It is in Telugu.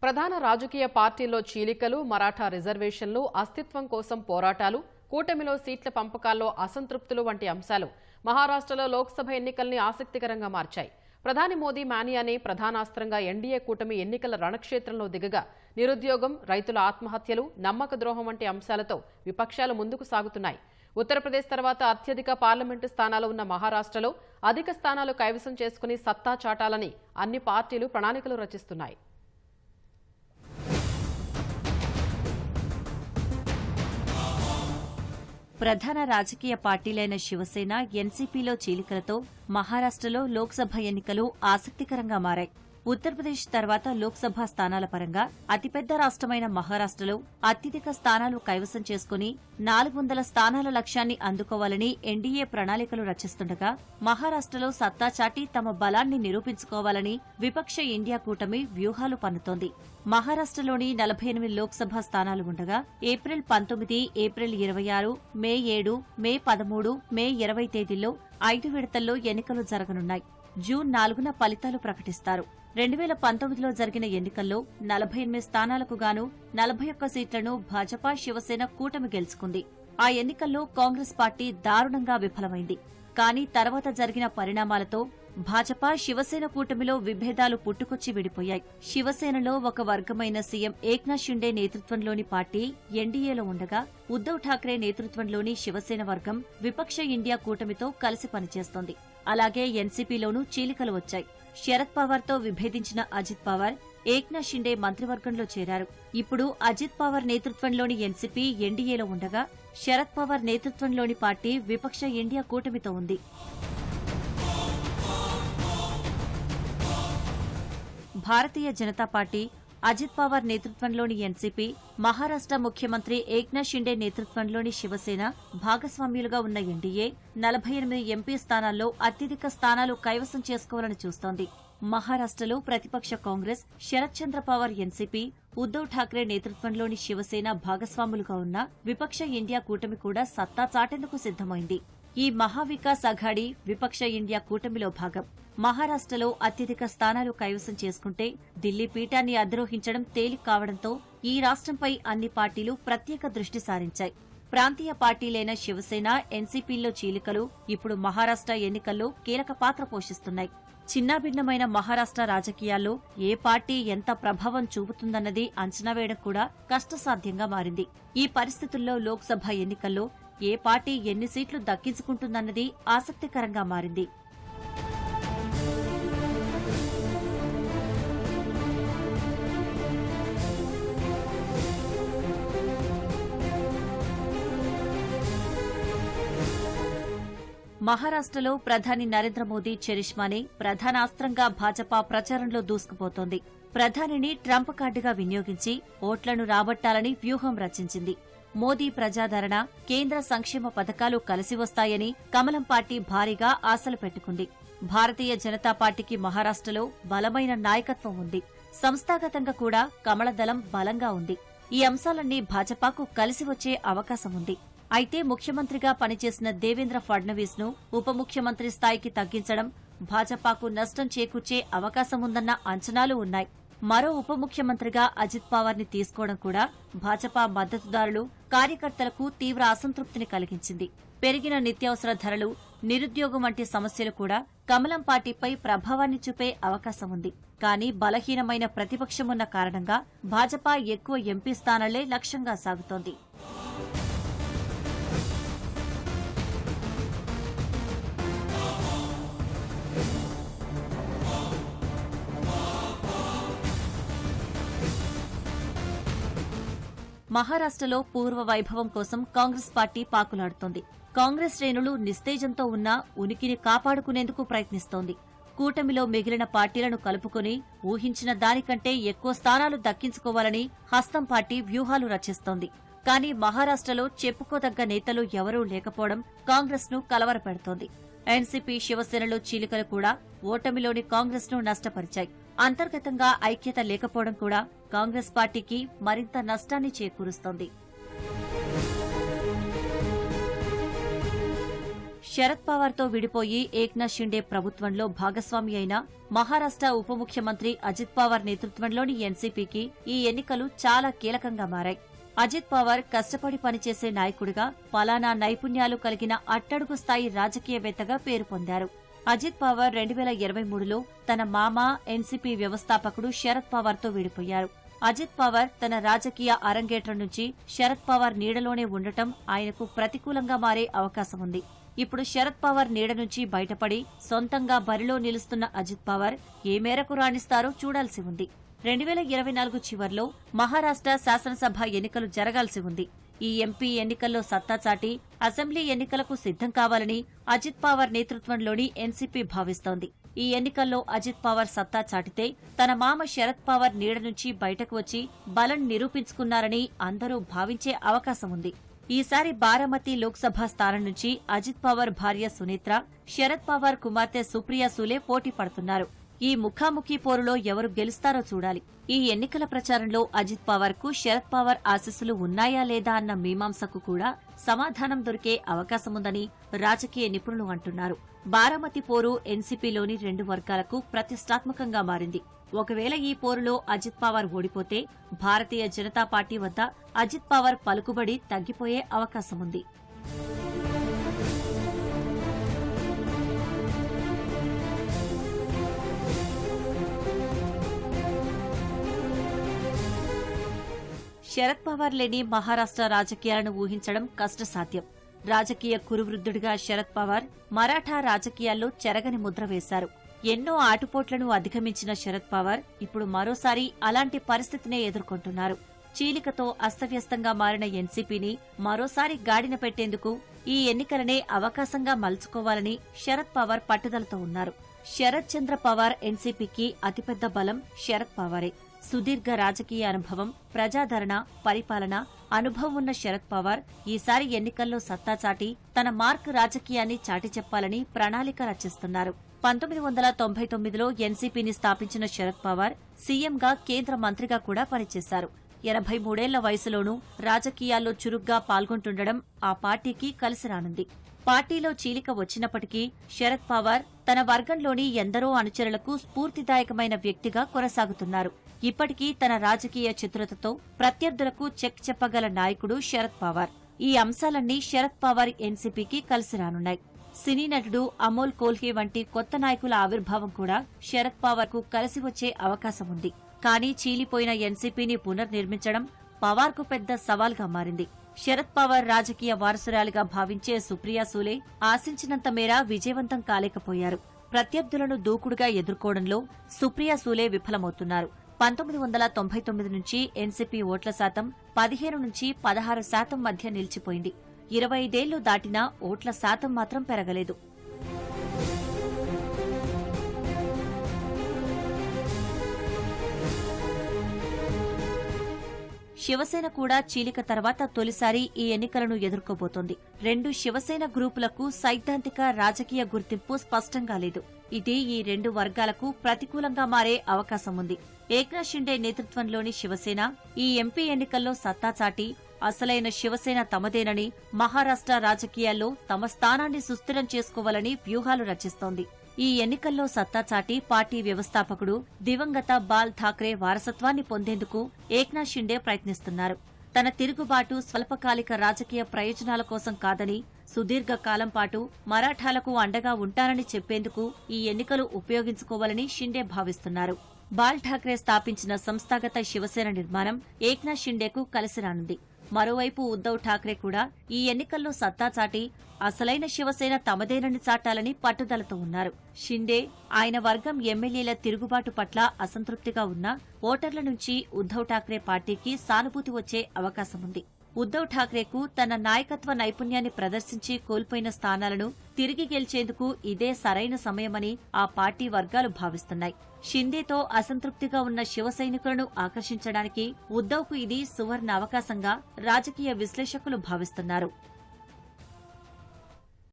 ప్రధాన రాజకీయ పార్టీల్లో చీలికలు, మరాఠా రిజర్వేషన్లు, అస్తిత్వం కోసం పోరాటాలు, కూటమిలో సీట్ల పంపకాల్లో అసంతృప్తులు వంటి అంశాలు మహారాష్ట్రలో లోక్సభ ఎన్నికల్ని ఆసక్తికరంగా మార్చాయి. ప్రధాని మోదీ మానియానే ప్రధానాస్త్రంగా ఎన్డీఏ కూటమి ఎన్నికల రణక్షేత్రంలో దిగగా నిరుద్యోగం, రైతుల ఆత్మహత్యలు, నమ్మక ద్రోహం వంటి అంశాలతో విపక్షాలు ముందుకు సాగుతున్నాయి. ఉత్తరప్రదేశ్ తర్వాత అత్యధిక పార్లమెంటు స్థానాలు ఉన్న మహారాష్ట్రలో అధిక స్థానాలు కైవసం చేసుకుని సత్తా చాటాలని అన్ని పార్టీలు ప్రణాళికలు రచిస్తున్నాయి. ప్రధాన రాజకీయ పార్టీలైన శివసేన, ఎన్సీపీలో చీలికలతో మహారాష్ట్రలో లోక్సభ ఎన్నికలు ఆసక్తికరంగా మారాయి. ఉత్తరప్రదేశ్ తర్వాత లోక్సభ స్థానాల పరంగా అతిపెద్ద రాష్ట్రమైన మహారాష్ట్రలో అత్యధిక స్థానాలు కైవసం చేసుకుని 400 స్థానాల లక్ష్యాన్ని అందుకోవాలని ఎన్డీఏ ప్రణాళికలు రచిస్తుండగా, మహారాష్ట్రలో సత్తా చాటి తమ బలాన్ని నిరూపించుకోవాలని విపక్ష ఇండియా కూటమి వ్యూహాలు పన్నుతోంది. మహారాష్ట్రలోని 48 లోక్సభ స్థానాలు ఉండగా ఏప్రిల్ 19, ఏప్రిల్ 26, మే 7, మే 13, మే 20 తేదీల్లో 5 విడతల్లో ఎన్నికలు జరగనున్నాయి. జూన్ 4న ఫలితాలు ప్రకటిస్తారు. 2019లో జరిగిన ఎన్నికల్లో 48 స్థానాలకు గాను 41 సీట్లను భాజపా, శివసేన కూటమి గెలుచుకుంది. ఆ ఎన్నికల్లో కాంగ్రెస్ పార్టీ దారుణంగా విఫలమైంది. కానీ తర్వాత జరిగిన పరిణామాలతో భాజపా, శివసేన కూటమిలో విభేదాలు పుట్టుకొచ్చి విడిపోయాయి. శివసేనలో ఒక వర్గమైన సీఎం ఏక్నాథ్ షిండే నేతృత్వంలోని పార్టీ ఎన్డీఏలో ఉండగా, ఉద్దవ్ ఠాక్రే నేతృత్వంలోని శివసేన వర్గం విపక్ష ఇండియా కూటమితో కలిసి పనిచేస్తోంది. అలాగే ఎన్సీపీలోనూ చీలికలు వచ్చాయి. శరద్ పవార్తో విభేదించిన అజిత్ పవార్, ఏక్నాథ్ షిండే మంత్రివర్గంలో చేరారు. ఇప్పుడు అజిత్ పవార్ నేతృత్వంలోని ఎన్సీపీ ఎన్డీఏలో ఉండగా, శరద్ పవార్ నేతృత్వంలోని పార్టీ విపక్ష ఇండియా కూటమితో ఉంది. భారతీయ జనతా పార్టీ, అజిత్ పవార్ నేతృత్వంలోని ఎన్సీపీ, మహారాష్ట్ర ముఖ్యమంత్రి ఏక్నాథ్ షిండే నేతృత్వంలోని శివసేన భాగస్వామ్యులుగా ఉన్న ఎన్డీఏ 48 ఎంపీ స్థానాల్లో అత్యధిక స్థానాలు కైవసం చేసుకోవాలని చూస్తోంది. మహారాష్ట్రలో ప్రతిపక్ష కాంగ్రెస్, శరద్ చంద్ర పవార్ ఎన్సీపీ, ఉద్దవ్ ఠాక్రే నేతృత్వంలోని శివసేన భాగస్వాములుగా ఉన్న విపక్ష ఇండియా కూటమి కూడా సత్తా చాటేందుకు సిద్దమైంది. ఈ మహావికాస్ అఘాడీ విపక్ష ఇండియా కూటమిలో భాగం. మహారాష్ట్రలో అత్యధిక స్థానాలు కైవసం చేసుకుంటే ఢిల్లీ పీఠాన్ని అధిరోహించడం తేలిక కావడంతో ఈ రాష్ట్రంపై అన్ని పార్టీలు ప్రత్యేక దృష్టి సారించాయి. ప్రాంతీయ పార్టీలైన శివసేన, ఎన్సీపీల్లో చీలికలు ఇప్పుడు మహారాష్ట్ర ఎన్నికల్లో కీలక పాత్ర పోషిస్తున్నాయి. చిన్నాభిన్నమైన మహారాష్ట్ర రాజకీయాల్లో ఏ పార్టీ ఎంత ప్రభావం చూపుతుందన్నది అంచనా వేయడం కూడా కష్టసాధ్యంగా మారింది. ఈ పరిస్థితుల్లో లోక్సభ ఎన్నికల్లో ఏ పార్టీ ఎన్ని సీట్లు దక్కించుకుంటుందన్నది ఆసక్తికరంగా మారింది. మహారాష్ట్రలో ప్రధాని నరేంద్ర మోదీ చరిష్మానే ప్రధాన అస్త్రంగా భాజపా ప్రచారంలో దూసుకుపోతోంది. ప్రధానిని ట్రంప్ కార్డుగా వినియోగించి ఓట్లను రాబట్టాలని వ్యూహం రచించింది. మోదీ ప్రజాదరణ, కేంద్ర సంక్షేమ పథకాలు కలిసి వస్తాయని కమలం పార్టీ భారీగా ఆశలు పెట్టుకుంది. భారతీయ జనతా పార్టీకి మహారాష్ట్రలో బలమైన నాయకత్వం ఉంది. సంస్థాగతంగా కూడా కమలదళం బలంగా ఉంది. ఈ అంశాలన్నీ భాజపాకు కలిసి వచ్చే అవకాశం ఉంది. అయితే ముఖ్యమంత్రిగా పనిచేసిన దేవేంద్ర ఫడ్నవీస్ ను ఉప ముఖ్యమంత్రి స్థాయికి తగ్గించడం భాజపాకు నష్టం చేకూర్చే అవకాశముందన్న అంచనాలు ఉన్నాయి. మరో ఉప ముఖ్యమంత్రిగా అజిత్ పవార్ ని తీసుకోవడం కూడా భాజపా మద్దతుదారులు, కార్యకర్తలకు తీవ్ర అసంతృప్తిని కలిగించింది. పెరిగిన నిత్యావసర ధరలు, నిరుద్యోగం వంటి సమస్యలు కూడా కమలం పార్టీపై ప్రభావాన్ని చూపే అవకాశం ఉంది. కానీ బలహీనమైన ప్రతిపక్షమున్న కారణంగా భాజపా ఎక్కువ ఎంపీ స్థానాలే లక్ష్యంగా సాగుతోంది. మహారాష్ట్రలో పూర్వ వైభవం కోసం కాంగ్రెస్ పార్టీ పాకులాడుతోంది. కాంగ్రెస్ శ్రేణులు నిస్తేజంతో ఉన్నా ఉనికిని కాపాడుకునేందుకు ప్రయత్నిస్తోంది. కూటమిలో మిగిలిన పార్టీలను కలుపుకుని ఊహించిన దానికంటే ఎక్కువ స్థానాలు దక్కించుకోవాలని హస్తం పార్టీ వ్యూహాలు రచిస్తోంది. కానీ మహారాష్ట్రలో చెప్పుకోదగ్గ నేతలు ఎవరూ లేకపోవడం కాంగ్రెస్ ను కలవరపెడుతోంది. ఎన్సీపీ, శివసేనలో చీలికలు కూడా ఓటమిలోని కాంగ్రెస్ ను నష్టపరిచాయి. అంతర్గతంగా ఐక్యత లేకపోవడం కూడా కాంగ్రెస్ పార్టీకి మరింత నష్టాన్ని చేకూరుస్తోంది. శరద్ పవార్తో విడిపోయి ఏక్నాథ్ షిండే ప్రభుత్వంలో భాగస్వామి అయిన మహారాష్ట్ర ఉప ముఖ్యమంత్రి అజిత్ పవార్ నేతృత్వంలోని ఎన్సీపీకి ఈ ఎన్నికలు చాలా కీలకంగా మారాయి. అజిత్ పవార్ కష్టపడి పనిచేసే నాయకుడిగా, పలానా నైపుణ్యాలు కలిగిన అట్టడుగు స్థాయి రాజకీయవేత్తగా పేరు పొందారు. అజిత్ పవార్ 2023లో తన మామ ఎన్సీపీ వ్యవస్థాపకుడు శరద్ పవార్తో విడిపోయారు. అజిత్ పవార్ తన రాజకీయ అరంగేట్రం నుంచి శరద్ పవార్ నీడలోనే ఉండటం ఆయనకు ప్రతికూలంగా మారే అవకాశం ఉంది. ఇప్పుడు శరద్ పవార్ నీడ నుంచి బయటపడి సొంతంగా బరిలో నిలుస్తున్న అజిత్ పవార్ ఏ మేరకు రాణిస్తారో చూడాల్సి ఉంది. 2024 చివర్లో మహారాష్ట్ర శాసనసభ ఎన్నికలు జరగాల్సి ఉంది. ఈ ఎంపీ ఎన్నికల్లో సత్తా చాటి అసెంబ్లీ ఎన్నికలకు సిద్ధం కావాలని అజిత్ పవార్ నేతృత్వంలోని ఎన్సీపీ భావిస్తోంది. ఈ ఎన్నికల్లో అజిత్ పవార్ సత్తా చాటితే తన మామ శరద్ పవార్ నీడ నుంచి బయటకు వచ్చి బలం నిరూపించుకున్నారని అందరూ భావించే అవకాశం ఉంది. ఈసారి బారామతి లోక్సభ స్థానం నుంచి అజిత్ పవార్ భార్య సునేత్ర, శరద్ పవార్ కుమార్తె సుప్రియా సూలే పోటీ పడుతున్నారు. ఈ ముఖాముఖీ పోరులో ఎవరు గెలుస్తారో చూడాలి. ఈ ఎన్నికల ప్రచారంలో అజిత్ పవార్ కు శరద్ పవార్ ఆశీస్సులు ఉన్నాయా లేదా అన్న మీమాంసకు కూడా సమాధానం దొరికే అవకాశముందని రాజకీయ నిపుణులు అంటున్నారు. బారామతి పోరు ఎన్సీపీలోని 2 వర్గాలకు ప్రతిష్టాత్మకంగా మారింది. ఒకవేళ ఈ పోరులో అజిత్ పవార్ ఓడిపోతే భారతీయ జనతా పార్టీ వద్ద అజిత్ పవార్ పలుకుబడి తగ్గిపోయే అవకాశముంది. శరద్ పవార్ లేని మహారాష్ట్ర రాజకీయాలను ఊహించడం కష్టసాధ్యం. రాజకీయ కురువృద్ధుడిగా శరద్ పవార్ మరాఠా రాజకీయాల్లో చెరగని ముద్ర వేశారు. ఎన్నో ఆటుపోట్లను అధిగమించిన శరద్ పవార్ ఇప్పుడు మరోసారి అలాంటి పరిస్థితినే ఎదుర్కొంటున్నారు. చీలికతో అస్తవ్యస్తంగా మారిన ఎన్సీపీని మరోసారి గాడిన పెట్టేందుకు ఈ ఎన్నికలనే అవకాశంగా మలుచుకోవాలని శరద్ పవార్ పట్టుదలతో ఉన్నారు. శరద్ చంద్ర పవార్ ఎన్సీపీకి అతిపెద్ద బలం శరద్ పవారే. సుదీర్ఘ రాజకీయ అనుభవం, ప్రజాదరణ, పరిపాలన అనుభవం ఉన్న శరద్ పవార్ ఈసారి ఎన్నికల్లో సత్తా చాటి తన మార్క్ రాజకీయాన్ని చాటి చెప్పాలని ప్రణాళిక రచిస్తున్నారు. 1999లో ఎన్సీపీని స్థాపించిన శరద్ పవార్ సీఎంగా, కేంద్ర మంత్రిగా కూడా పనిచేశారు. 83 ఏళ్ల వయసులోనూ రాజకీయాల్లో చురుగ్గా పాల్గొంటుండడం ఆ పార్టీకి కలిసి రానుంది. పార్టీలో చీలిక వచ్చినప్పటికీ శరద్ పవార్ తన వర్గంలోని ఎందరో అనుచరులకు స్ఫూర్తిదాయకమైన వ్యక్తిగా కొనసాగుతున్నారు. ఇప్పటికీ తన రాజకీయ చతురతతో ప్రత్యర్థులకు చెక్ చెప్పగల నాయకుడు శరద్ పవార్. ఈ అంశాలన్నీ శరద్ పవార్ ఎన్సీపీకి కలిసి రానున్నాయి. సినీ నటుడు అమోల్ కోల్కే వంటి కొత్త నాయకుల ఆవిర్భావం కూడా శరద్ పవార్ కు కలిసి వచ్చే అవకాశం ఉంది. కానీ చీలిపోయిన ఎన్సీపీని పునర్నిర్మించడం పవార్ కు పెద్ద సవాల్గా మారింది. శరద్ పవార్ రాజకీయ వారసురాలిగా భావించే సుప్రియా సూలే ఆశించినంత మేర విజయవంతం కాలేకపోయారు. ప్రత్యర్థులను దూకుడుగా ఎదుర్కోవడంలో సుప్రియా సూలే విఫలమవుతున్నారు. 1999 నుంచి ఎన్సీపీ ఓట్ల శాతం 15 నుంచి 16% మధ్య నిలిచిపోయింది. 25 ఏళ్లు దాటినా ఓట్ల శాతం మాత్రం పెరగలేదు. శివసేన కూడా చీలిక తర్వాత తొలిసారి ఈ ఎన్నికలను ఎదుర్కోబోతోంది. 2 శివసేన గ్రూపులకు సైద్ధాంతిక రాజకీయ గుర్తింపు స్పష్టంగా లేదు. ఇది ఈ 2 వర్గాలకు ప్రతికూలంగా మారే అవకాశం ఉంది. ఏక్నాథ్ షిండే నేతృత్వంలోని శివసేన ఈ ఎంపీ ఎన్నికల్లో సత్తా చాటి అసలైన శివసేన తమదేనని, మహారాష్ట్ర రాజకీయాల్లో తమ స్థానాన్ని సుస్థిరం చేసుకోవాలని వ్యూహాలు రచిస్తోంది. ఈ ఎన్నికల్లో సత్తా చాటి పార్టీ వ్యవస్థాపకుడు దివంగత బాల్ ఠాక్రే వారసత్వాన్ని పొందేందుకు ఏక్నాథ్ షిండే ప్రయత్నిస్తున్నారు. తన తిరుగుబాటు స్వల్పకాలిక రాజకీయ ప్రయోజనాల కోసం కాదని, సుదీర్ఘకాలం పాటు మరాఠాలకు అండగా ఉంటానని చెప్పేందుకు ఈ ఎన్నికలు ఉపయోగించుకోవాలని షిండే భావిస్తున్నారు. బాల్ ఠాక్రే స్థాపించిన సంస్థాగత శివసేన నిర్మాణం ఏక్నాథ్ షిండేకు కలిసి రానుంది. మరోవైపు ఉద్దవ్ ఠాక్రే కూడా ఈ ఎన్నికల్లో సత్తా చాటి అసలైన శివసేన తమదేనని చాటాలని పట్టుదలతో ఉన్నారు. షిండే, ఆయన వర్గం ఎమ్మెల్యేల తిరుగుబాటు పట్ల అసంతృప్తిగా ఉన్న ఓటర్ల నుంచి ఉద్దవ్ ఠాక్రే పార్టీకి సానుభూతి వచ్చే అవకాశముంది. ఉద్దవ్ ఠాక్రేకు తన నాయకత్వ నైపుణ్యాన్ని ప్రదర్శించి కోల్పోయిన స్థానాలను తిరిగి గెలిచేందుకు ఇదే సరైన సమయమని ఆ పార్టీ వర్గాలు భావిస్తున్నాయి. షిందేతో అసంతృప్తిగా ఉన్న శివ సైనికులను ఆకర్షించడానికి ఉద్దవ్కు ఇది సువర్ణ అవకాశంగా రాజకీయ విశ్లేషకులు భావిస్తున్నారు.